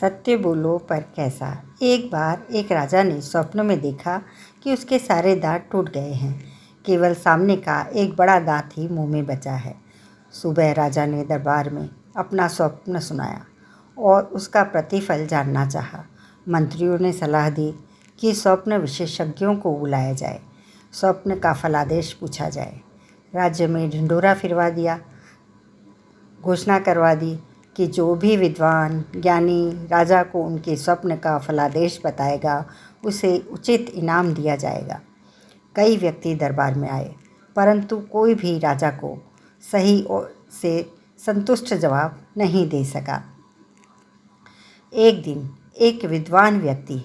सत्य बोलो पर कैसा। एक बार एक राजा ने स्वप्न में देखा कि उसके सारे दांत टूट गए हैं, केवल सामने का एक बड़ा दांत ही मुंह में बचा है। सुबह राजा ने दरबार में अपना स्वप्न सुनाया और उसका प्रतिफल जानना चाहा। मंत्रियों ने सलाह दी कि स्वप्न विशेषज्ञों को बुलाया जाए, स्वप्न का फलादेश पूछा जाए। राज्य में ढिंढोरा फिरवा दिया, घोषणा करवा दी कि जो भी विद्वान ज्ञानी राजा को उनके स्वप्न का फलादेश बताएगा उसे उचित इनाम दिया जाएगा। कई व्यक्ति दरबार में आए, परंतु कोई भी राजा को सही से संतुष्ट जवाब नहीं दे सका। एक दिन एक विद्वान व्यक्ति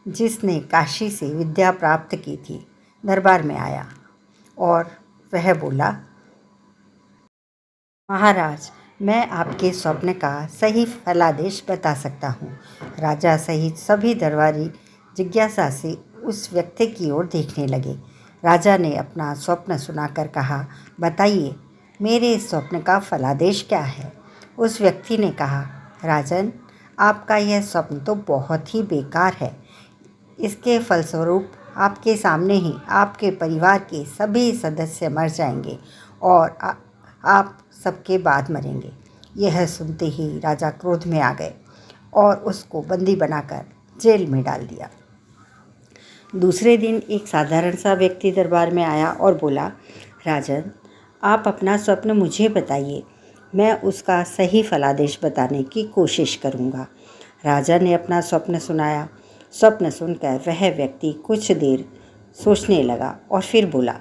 जिसने काशी से विद्या प्राप्त की थी दरबार में आया और वह बोला, महाराज, मैं आपके स्वप्न का सही फलादेश बता सकता हूँ। राजा सहित सभी दरबारी जिज्ञासा से उस व्यक्ति की ओर देखने लगे। राजा ने अपना स्वप्न सुनाकर कहा, बताइए, मेरे स्वप्न का फलादेश क्या है। उस व्यक्ति ने कहा, राजन, आपका यह स्वप्न तो बहुत ही बेकार है। इसके फलस्वरूप आपके सामने ही आपके परिवार के सभी सदस्य मर जाएंगे और आप सबके बाद मरेंगे। यह सुनते ही राजा क्रोध में आ गए और उसको बंदी बनाकर जेल में डाल दिया। दूसरे दिन एक साधारण सा व्यक्ति दरबार में आया और बोला, राजन, आप अपना स्वप्न मुझे बताइए, मैं उसका सही फलादेश बताने की कोशिश करूँगा। राजा ने अपना स्वप्न सुनाया। स्वप्न सुनकर वह व्यक्ति कुछ देर सोचने लगा और फिर बोला,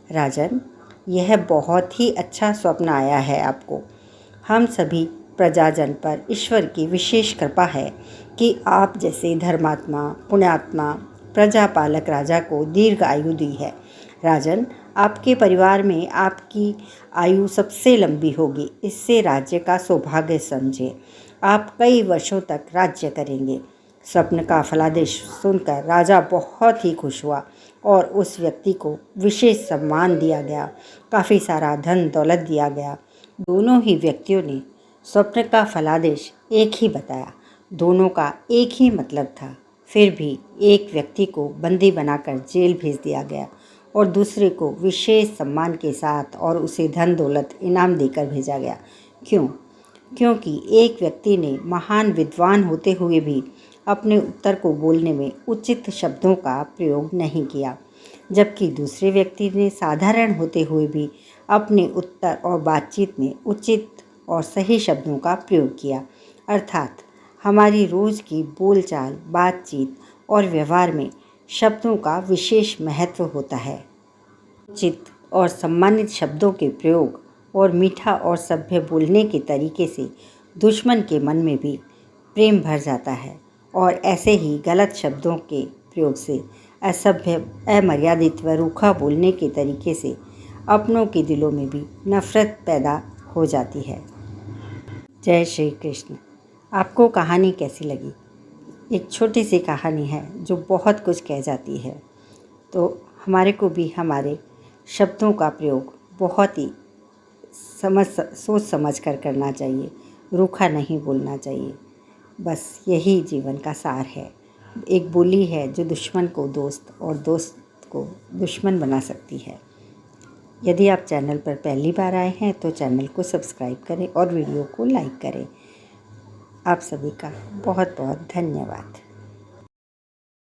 राजन, यह बहुत ही अच्छा स्वप्न आया है आपको। हम सभी प्रजाजन पर ईश्वर की विशेष कृपा है कि आप जैसे धर्मात्मा, पुण्यात्मा, प्रजापालक राजा को दीर्घ आयु दी है। राजन, आपके परिवार में आपकी आयु सबसे लंबी होगी। इससे राज्य का सौभाग्य समझे। आप कई वर्षों तक राज्य करेंगे। स्वप्न का फलादेश सुनकर राजा बहुत ही खुश हुआ और उस व्यक्ति को विशेष सम्मान दिया गया, काफ़ी सारा धन दौलत दिया गया। दोनों ही व्यक्तियों ने स्वप्न का फलादेश एक ही बताया, दोनों का एक ही मतलब था। फिर भी एक व्यक्ति को बंदी बनाकर जेल भेज दिया गया और दूसरे को विशेष सम्मान के साथ और उसे धन दौलत इनाम देकर भेजा गया। क्यों? क्योंकि एक व्यक्ति ने महान विद्वान होते हुए भी अपने उत्तर को बोलने में उचित शब्दों का प्रयोग नहीं किया, जबकि दूसरे व्यक्ति ने साधारण होते हुए भी अपने उत्तर और बातचीत में उचित और सही शब्दों का प्रयोग किया। अर्थात हमारी रोज़ की बोलचाल, बातचीत और व्यवहार में शब्दों का विशेष महत्व होता है। उचित और सम्मानित शब्दों के प्रयोग और मीठा और सभ्य बोलने के तरीके से दुश्मन के मन में भी प्रेम भर जाता है और ऐसे ही गलत शब्दों के प्रयोग से, असभ्य, अमर्यादित व रूखा बोलने के तरीके से अपनों के दिलों में भी नफ़रत पैदा हो जाती है। जय श्री कृष्ण। आपको कहानी कैसी लगी? एक छोटी सी कहानी है जो बहुत कुछ कह जाती है। तो हमारे को भी हमारे शब्दों का प्रयोग बहुत ही सोच समझ कर करना चाहिए, रूखा नहीं बोलना चाहिए। बस यही जीवन का सार है। एक बोली है जो दुश्मन को दोस्त और दोस्त को दुश्मन बना सकती है। यदि आप चैनल पर पहली बार आए हैं तो चैनल को सब्सक्राइब करें और वीडियो को लाइक करें। आप सभी का बहुत बहुत धन्यवाद।